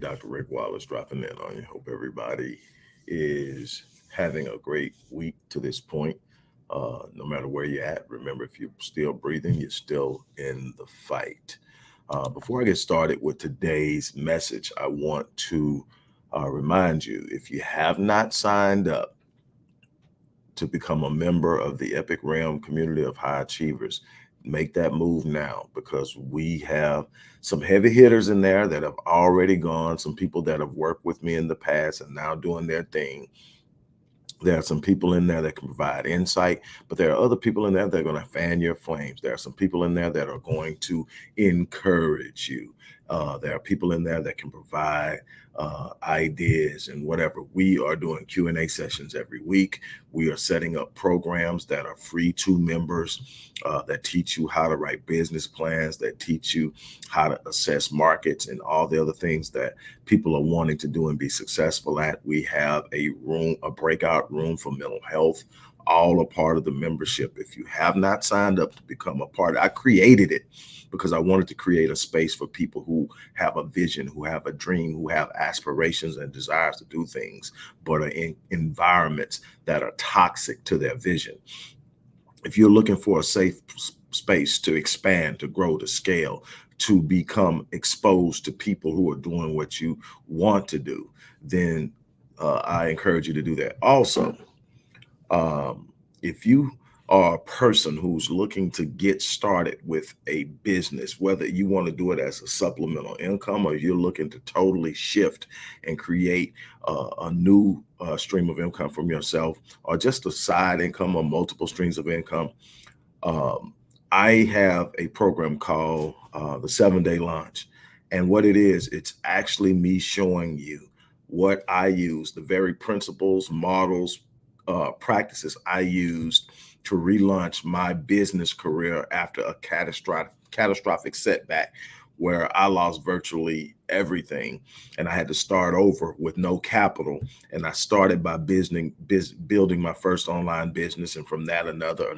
Dr. Rick Wallace dropping in on you. Hope everybody is having a great week to this point. No matter where you're at, remember if you're still breathing, you're still in the fight. Before I get started with today's message, I want to remind you if you have not signed up to become a member of the Epic Realm community of high achievers, make that move now because we have some heavy hitters in there that have already gone, some people that have worked with me in the past and now doing their thing. There are some people in there that can provide insight, but there are other people in there that are going to fan your flames. There are some people in there that are going to encourage you. There are people in there that can provide ideas and whatever. We are doing Q&A sessions every week. We are setting up programs that are free to members that teach you how to write business plans, that teach you how to assess markets and all the other things that people are wanting to do and be successful at. We have a breakout room for mental health, all a part of the membership. If you have not signed up to become a part, I created it because I wanted to create a space for people who have a vision, who have a dream, who have aspirations and desires to do things, but are in environments that are toxic to their vision. If you're looking for a safe space to expand, to grow, to scale, to become exposed to people who are doing what you want to do, then I encourage you to do that. Also, if you are a person who's looking to get started with a business, whether you want to do it as a supplemental income or you're looking to totally shift and create a new stream of income from yourself, or just a side income or multiple streams of income, I have a program called the 7-Day Launch. And what it is, it's actually me showing you what I use, the very principles, models, practices I used to relaunch my business career after a catastrophic setback where I lost virtually everything and I had to start over with no capital. And I started by building my first online business, and from that another,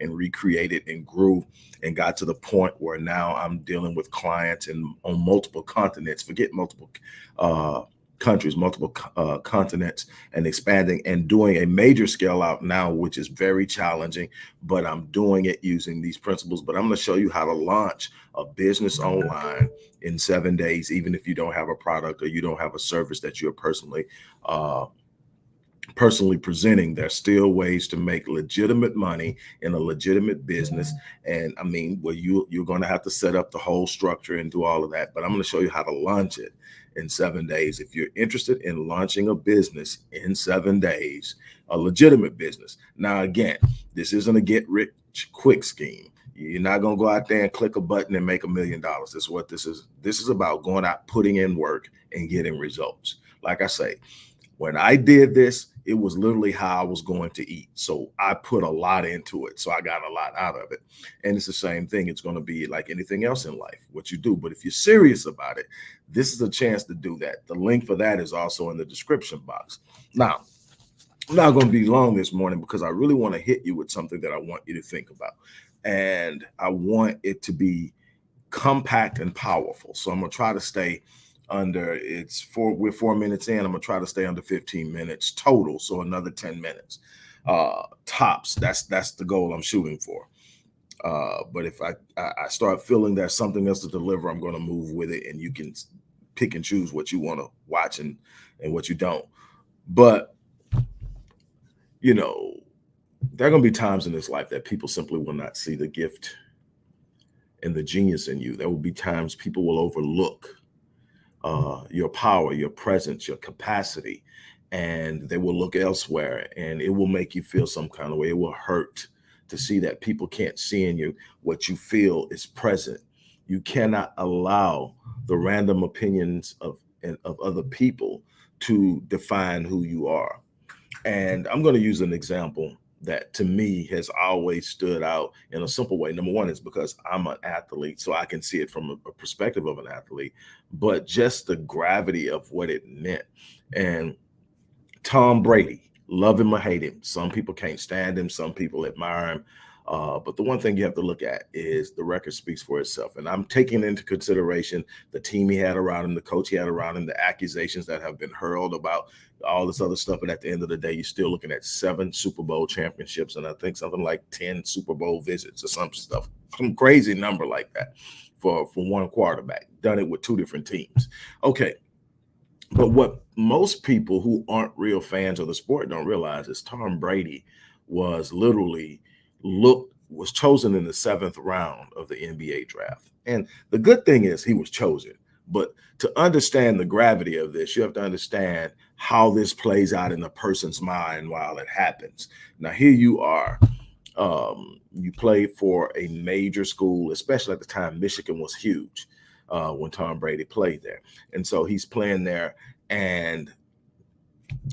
and recreated and grew and got to the point where now I'm dealing with clients on multiple continents. Forget multiple countries, multiple continents, and expanding and doing a major scale out now, which is very challenging, but I'm doing it using these principles. But I'm going to show you how to launch a business online in 7 days, even if you don't have a product or you don't have a service that you're personally presenting. There's still ways to make legitimate money in a legitimate business. And I mean, well, you're going to have to set up the whole structure and do all of that, but I'm going to show you how to launch it in 7 days. If you're interested in launching a business in 7 days, a legitimate business. Now, again, this isn't a get rich quick scheme. You're not going to go out there and click a button and make $1 million. This is what this is. This is about going out, putting in work and getting results. Like I say, when I did this, it was literally how I was going to eat. So I put a lot into it. So I got a lot out of it. And it's the same thing. It's going to be like anything else in life, what you do. But if you're serious about it, this is a chance to do that. The link for that is also in the description box. Now, I'm not going to be long this morning because I really want to hit you with something that I want you to think about. And I want it to be compact and powerful. So I'm going to try to stay under, we're 4 minutes in. I'm gonna try to stay under 15 minutes total, so another 10 minutes tops. That's the goal I'm shooting for. But if I start feeling there's something else to deliver, I'm going to move with it, and you can pick and choose what you want to watch and what you don't. But you know, there are going to be times in this life that people simply will not see the gift and the genius in you. There will be times people will overlook your power, your presence, your capacity, and they will look elsewhere, and it will make you feel some kind of way. It will hurt to see that people can't see in you what you feel is present. You cannot allow the random opinions of other people to define who you are. And I'm going to use an example that to me has always stood out in a simple way. Number one is because I'm an athlete, so I can see it from a perspective of an athlete, but just the gravity of what it meant. And Tom Brady, love him or hate him. Some people can't stand him. Some people admire him. But the one thing you have to look at is the record speaks for itself. And I'm taking into consideration the team he had around him, the coach he had around him, the accusations that have been hurled about all this other stuff. But at the end of the day, you're still looking at 7 Super Bowl championships and I think something like 10 Super Bowl visits or some stuff, some crazy number like that for one quarterback. Done it with 2 different teams. Okay. But what most people who aren't real fans of the sport don't realize is Tom Brady was literally was chosen in the 7th round of the NBA draft. And the good thing is he was chosen. But to understand the gravity of this, you have to understand how this plays out in a person's mind while it happens. Now, here you are. You played for a major school, especially at the time, Michigan was huge when Tom Brady played there. And so he's playing there and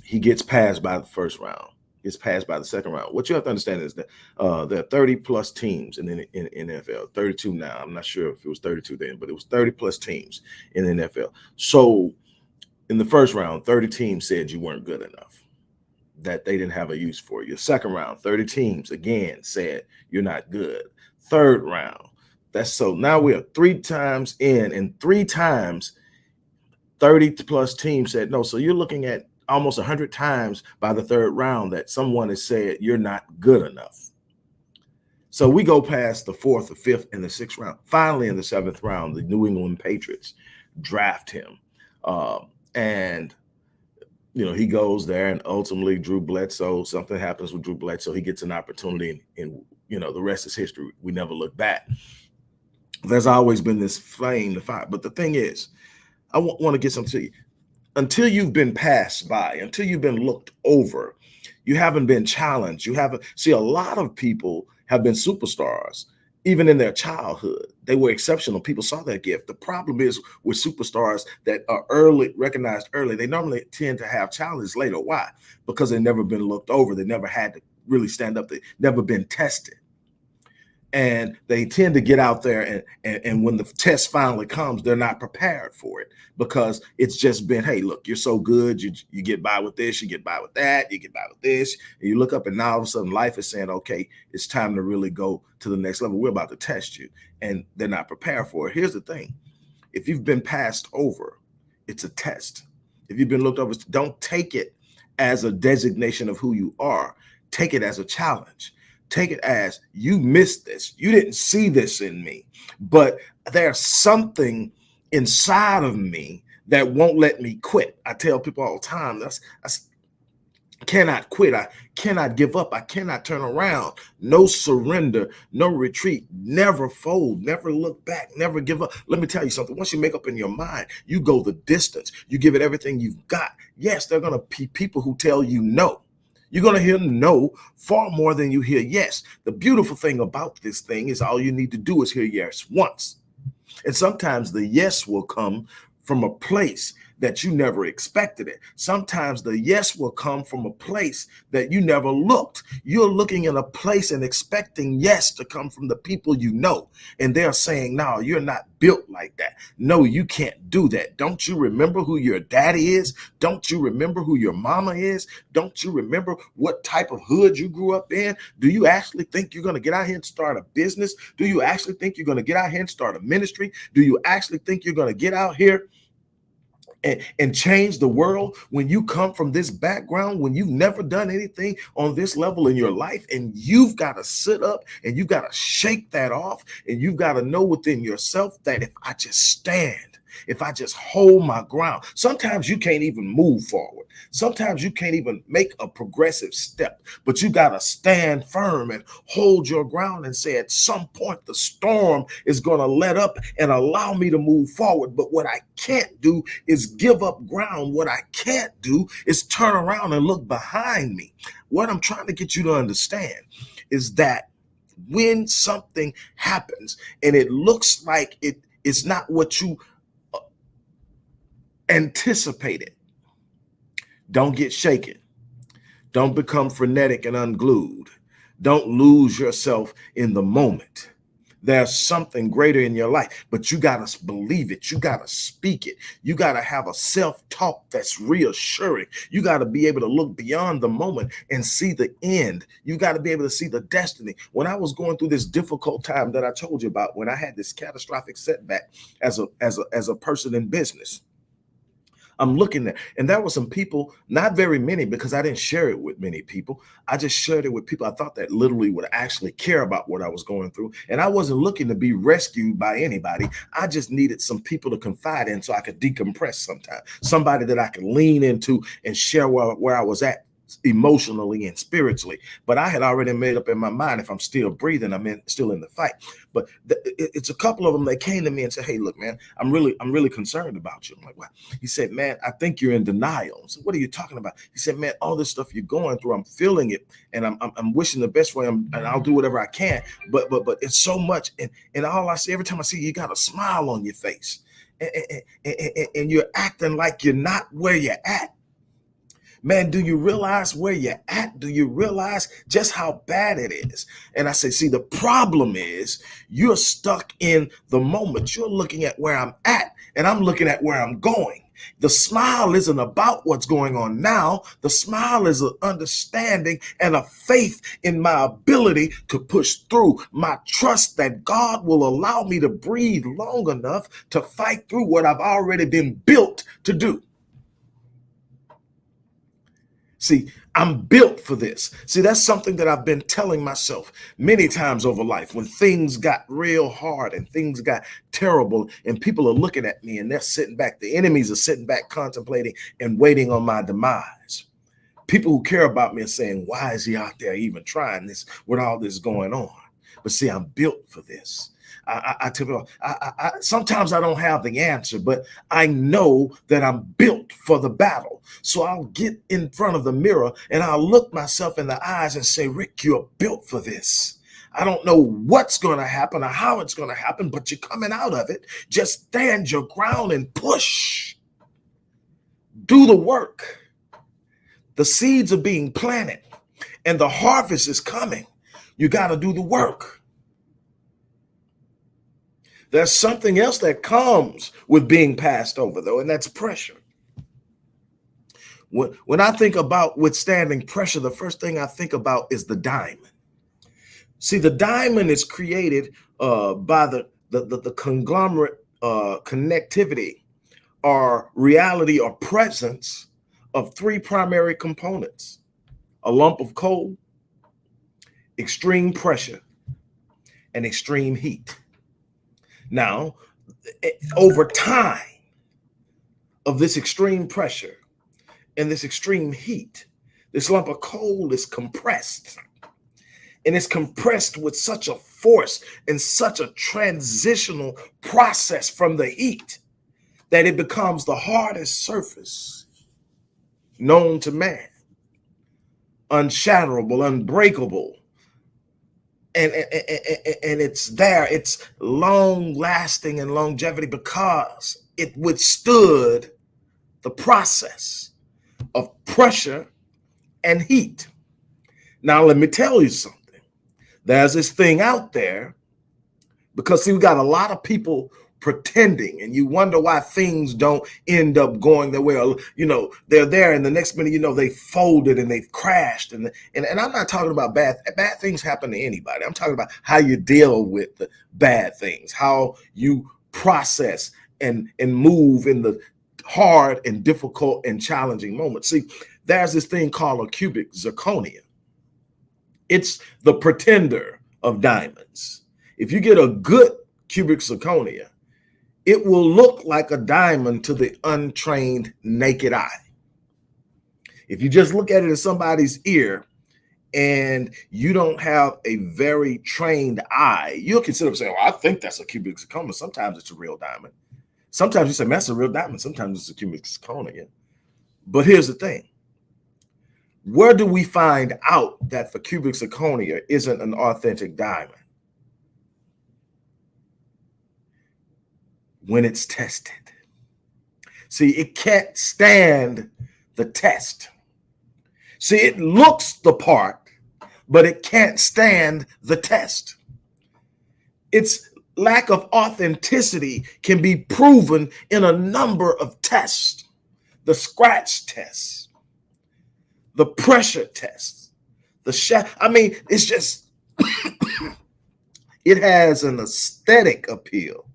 he gets passed by the first round, gets passed by the second round. What you have to understand is that there are 30 plus teams in NFL, 32 now. I'm not sure if it was 32 then, but it was 30 plus teams in the NFL. So in the first round, 30 teams said you weren't good enough, that they didn't have a use for you. Second round, 30 teams again said you're not good. Third round, that's so now we are 3 times in, and 3 times 30 plus teams said no. So you're looking at almost 100 times by the third round that someone has said you're not good enough. So we go past the 4th, the 5th, and the 6th round. Finally, in the 7th round, the New England Patriots draft him. And he goes there, and ultimately Drew Bledsoe, something happens with Drew Bledsoe. He gets an opportunity, and the rest is history. We never look back. There's always been this flame to fire. But the thing is, I want to get something to you. Until you've been passed by, until you've been looked over, you haven't been challenged. You haven't. See, a lot of people have been superstars, even in their childhood. They were exceptional. People saw their gift. The problem is with superstars that are recognized early, they normally tend to have challenges later. Why? Because they've never been looked over. They never had to really stand up. They've never been tested. And they tend to get out there and when the test finally comes, they're not prepared for it because it's just been, hey, look, you're so good. You get by with this, you get by with that, you get by with this. And you look up and now all of a sudden life is saying, okay, it's time to really go to the next level. We're about to test you. And they're not prepared for it. Here's the thing. If you've been passed over, it's a test. If you've been looked over, don't take it as a designation of who you are. Take it as a challenge. Take it as you missed this. You didn't see this in me, but there's something inside of me that won't let me quit. I tell people all the time, I cannot quit. I cannot give up. I cannot turn around. No surrender, no retreat, never fold, never look back, never give up. Let me tell you something. Once you make up in your mind, you go the distance. You give it everything you've got. Yes, there are going to be people who tell you no. You're going to hear no far more than you hear yes. The beautiful thing about this thing is all you need to do is hear yes once. And sometimes the yes will come from a place that you never expected it. Sometimes the yes will come from a place that you never looked. You're looking in a place and expecting yes to come from the people you know. And they're saying, no, you're not built like that. No, you can't do that. Don't you remember who your daddy is? Don't you remember who your mama is? Don't you remember what type of hood you grew up in? Do you actually think you're going to get out here and start a business? Do you actually think you're going to get out here and start a ministry? Do you actually think you're going to get out here and change the world when you come from this background, when you've never done anything on this level in your life, and you've got to sit up and you've got to shake that off, and you've got to know within yourself that if I just stand, if I just hold my ground, sometimes you can't even move forward. Sometimes you can't even make a progressive step, but you got to stand firm and hold your ground and say at some point the storm is going to let up and allow me to move forward. But what I can't do is give up ground. What I can't do is turn around and look behind me. What I'm trying to get you to understand is that when something happens and it looks like it's not what you anticipated, don't get shaken. Don't become frenetic and unglued. Don't lose yourself in the moment. There's something greater in your life, but you got to believe it. You got to speak it. You got to have a self-talk that's reassuring. You got to be able to look beyond the moment and see the end. You got to be able to see the destiny. When I was going through this difficult time that I told you about, when I had this catastrophic setback as a person in business, I'm looking there, and there were some people, not very many, because I didn't share it with many people. I just shared it with people I thought that literally would actually care about what I was going through. And I wasn't looking to be rescued by anybody. I just needed some people to confide in so I could decompress sometimes. Somebody that I could lean into and share where I was at emotionally and spiritually. But I had already made up in my mind, if I'm still breathing, still in the fight. But it's a couple of them that came to me and said, "Hey, look, man, I'm really concerned about you." I'm like, "What?" He said, "Man, I think you're in denial." I said, "What are you talking about?" He said, "Man, all this stuff you're going through, I'm feeling it, and I'm wishing the best for him, and I'll do whatever I can. But it's so much, and all I see every time I see you, you got a smile on your face, and you're acting like you're not where you're at. Man, do you realize where you're at? Do you realize just how bad it is?" And I say, "See, the problem is you're stuck in the moment. You're looking at where I'm at, and I'm looking at where I'm going. The smile isn't about what's going on now. The smile is an understanding and a faith in my ability to push through, my trust that God will allow me to breathe long enough to fight through what I've already been built to do." See, I'm built for this. See, that's something that I've been telling myself many times over life when things got real hard and things got terrible and people are looking at me and they're sitting back. The enemies are sitting back contemplating and waiting on my demise. People who care about me are saying, "Why is he out there even trying this with all this going on?" But see, I'm built for this. I tell you, sometimes I don't have the answer, but I know that I'm built for the battle. So I'll get in front of the mirror and I'll look myself in the eyes and say, "Rick, you're built for this. I don't know what's going to happen or how it's going to happen, but you're coming out of it. Just stand your ground and push. Do the work. The seeds are being planted and the harvest is coming. You got to do the work." There's something else that comes with being passed over, though, and that's pressure. When I think about withstanding pressure, the first thing I think about is the diamond. See, the diamond is created by the conglomerate connectivity or reality or presence of three primary components: a lump of coal, extreme pressure, and extreme heat. Now, over time of this extreme pressure and this extreme heat, this lump of coal is compressed. And it's compressed with such a force and such a transitional process from the heat that it becomes the hardest surface known to man, unshatterable, unbreakable. And it's there, it's long lasting and longevity because it withstood the process of pressure and heat. Now, let me tell you something. There's this thing out there because, see, we got a lot of people pretending, and you wonder why things don't end up going their way. Or, they're there, and the next minute, they folded and they've crashed. And I'm not talking about bad things happen to anybody. I'm talking about how you deal with the bad things, how you process and move in the hard and difficult and challenging moments. See, there's this thing called a cubic zirconia. It's the pretender of diamonds. If you get a good cubic zirconia, it will look like a diamond to the untrained naked eye. If you just look at it as somebody's ear and you don't have a very trained eye, you'll consider saying, "Well, I think that's a cubic zirconia." Sometimes it's a real diamond. Sometimes you say, "That's a real diamond." Sometimes it's a cubic zirconia. But here's the thing. Where do we find out that the cubic zirconia isn't an authentic diamond? When it's tested. See, it can't stand the test. See, it looks the part, but it can't stand the test. Its lack of authenticity can be proven in a number of tests. The scratch test, the pressure test, it's just, it has an aesthetic appeal,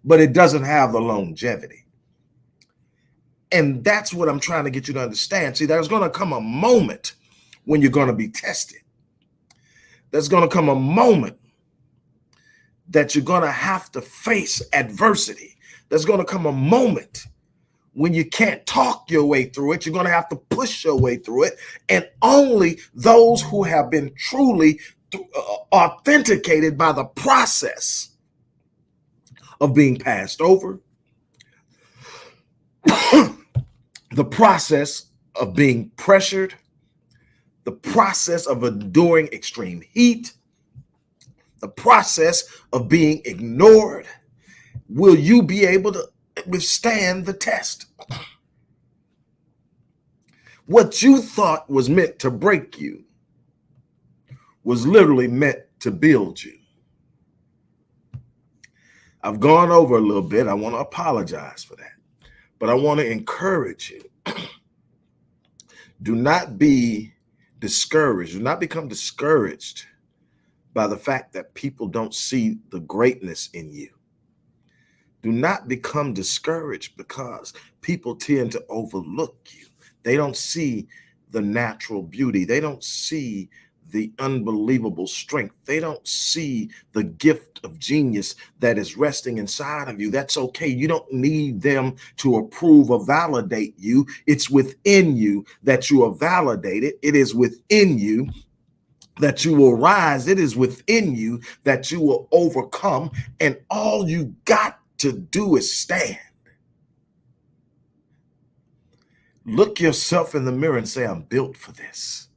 but it doesn't have the longevity. And that's what I'm trying to get you to understand. See, there's going to come a moment when you're going to be tested. There's going to come a moment that you're going to have to face adversity. There's going to come a moment when you can't talk your way through it. You're going to have to push your way through it. And only those who have been truly authenticated by the process of being passed over, the process of being pressured, the process of enduring extreme heat, the process of being ignored, will you be able to withstand the test. What you thought was meant to break you was literally meant to build you. I've gone over a little bit. I want to apologize for that, but I want to encourage you. Do not be discouraged. Do not become discouraged by the fact that people don't see the greatness in you. Do not become discouraged because people tend to overlook you. They don't see the natural beauty. They don't see the unbelievable strength. They don't see the gift of genius that is resting inside of you. That's okay. You don't need them to approve or validate you. It's within you that you are validated. It is within you that you will rise. It is within you that you will overcome. And all you got to do is stand. Look yourself in the mirror and say, I'm built for this.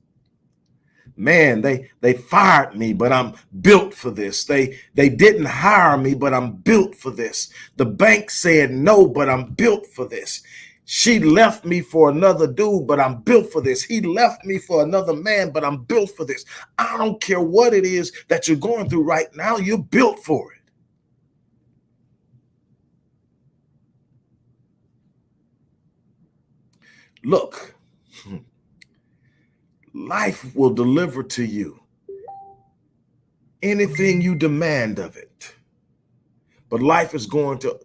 Man, they fired me, but I'm built for this. They didn't hire me, but I'm built for this. The bank said no, but I'm built for this. She left me for another dude, but I'm built for this. He left me for another man, but I'm built for this. I don't care what it is that you're going through right now, you're built for it. Look, life will deliver to you anything you demand of it. But life is going to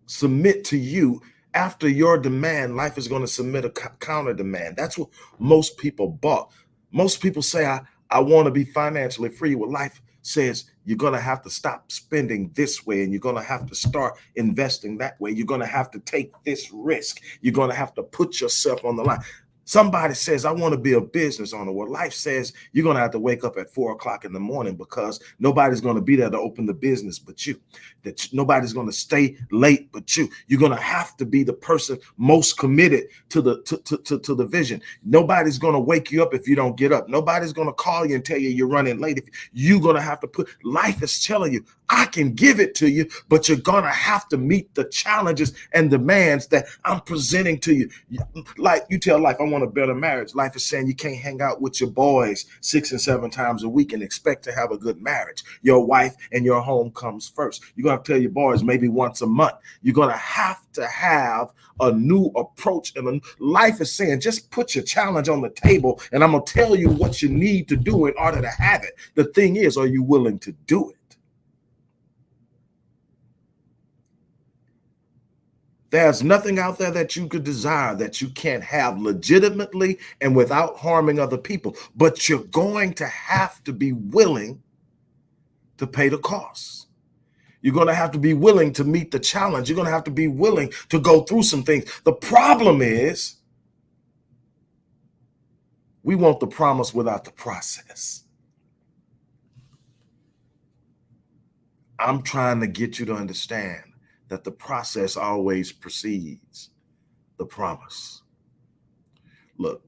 submit to you. After your demand, life is going to submit a counter demand. That's what most people bought. Most people say, I want to be financially free. Well, life says you're going to have to stop spending this way, and you're going to have to start investing that way. You're going to have to take this risk. You're going to have to put yourself on the line. Somebody says, I want to be a business owner. Well, life says you're going to have to wake up at 4 o'clock in the morning because nobody's going to be there to open the business but you. That nobody's going to stay late but you. You're going to have to be the person most committed to the vision. Nobody's going to wake you up if you don't get up. Nobody's going to call you and tell you you're running late. If you're going to have to put, life is telling you, I can give it to you, but you're going to have to meet the challenges and demands that I'm presenting to you. Like you tell life, I want a better marriage. Life is saying you can't hang out with your boys 6 and 7 times a week and expect to have a good marriage. Your wife and your home comes first. You're going to have to tell your boys maybe once a month. You're going to have a new approach. And life is saying, just put your challenge on the table and I'm going to tell you what you need to do in order to have it. The thing is, are you willing to do it? There's nothing out there that you could desire that you can't have legitimately and without harming other people. But you're going to have to be willing to pay the cost. You're going to have to be willing to meet the challenge. You're going to have to be willing to go through some things. The problem is we want the promise without the process. I'm trying to get you to understand that the process always precedes the promise. Look,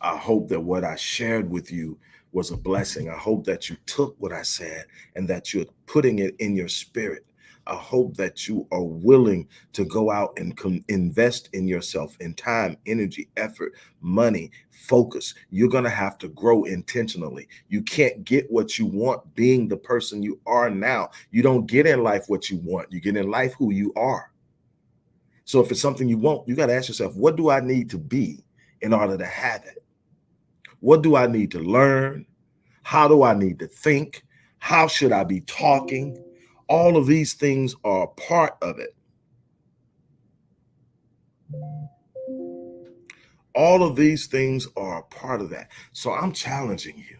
I hope that what I shared with you was a blessing. I hope that you took what I said and that you're putting it in your spirit. I hope that you are willing to go out and invest in yourself in time, energy, effort, money, focus. You're going to have to grow intentionally. You can't get what you want being the person you are now. You don't get in life what you want. You get in life who you are. So if it's something you want, you got to ask yourself, what do I need to be in order to have it? What do I need to learn? How do I need to think? How should I be talking? All of these things are a part of it. All of these things are a part of that. So I'm challenging you.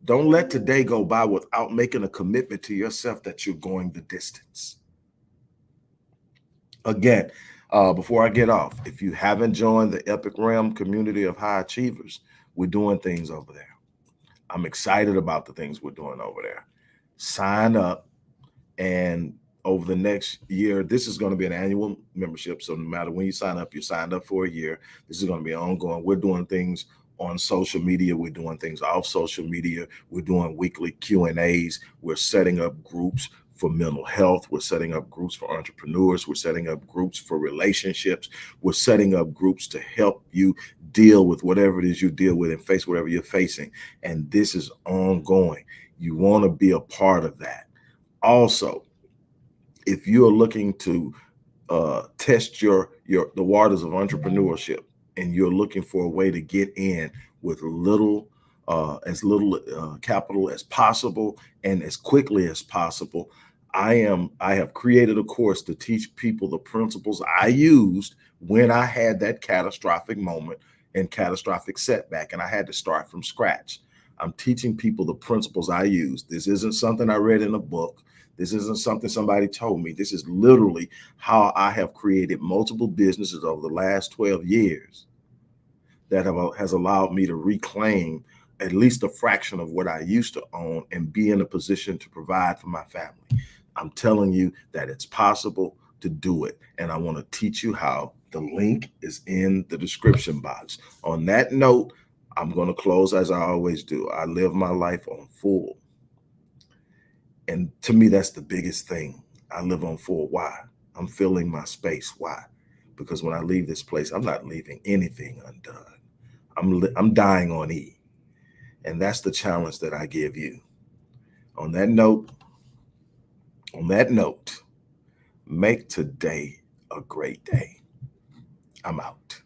Don't let today go by without making a commitment to yourself that you're going the distance. Again, before I get off, if you haven't joined the Epic Realm community of high achievers, we're doing things over there. I'm excited about the things we're doing over there. Sign up, and over the next year, this is going to be an annual membership. So no matter when you sign up, you're signed up for a year. This is going to be ongoing. We're doing things on social media. We're doing things off social media. We're doing weekly Q&As. We're setting up groups for mental health. We're setting up groups for entrepreneurs. We're setting up groups for relationships. We're setting up groups to help you deal with whatever it is you deal with and face whatever you're facing. And this is ongoing. You want to be a part of that. Also, if you're looking to test the waters of entrepreneurship, and you're looking for a way to get in with as little capital as possible and as quickly as possible, I have created a course to teach people the principles I used when I had that catastrophic moment and catastrophic setback, and I had to start from scratch. I'm teaching people the principles I use. This isn't something I read in a book. This isn't something somebody told me. This is literally how I have created multiple businesses over the last 12 years that has allowed me to reclaim at least a fraction of what I used to own and be in a position to provide for my family. I'm telling you that it's possible to do it. And I want to teach you how. The link is in the description box. On that note, I'm going to close as I always do. I live my life on full. And to me, that's the biggest thing. I live on full. Why? I'm filling my space. Why? Because when I leave this place, I'm not leaving anything undone. I'm dying on E. And that's the challenge that I give you. On that note, make today a great day. I'm out.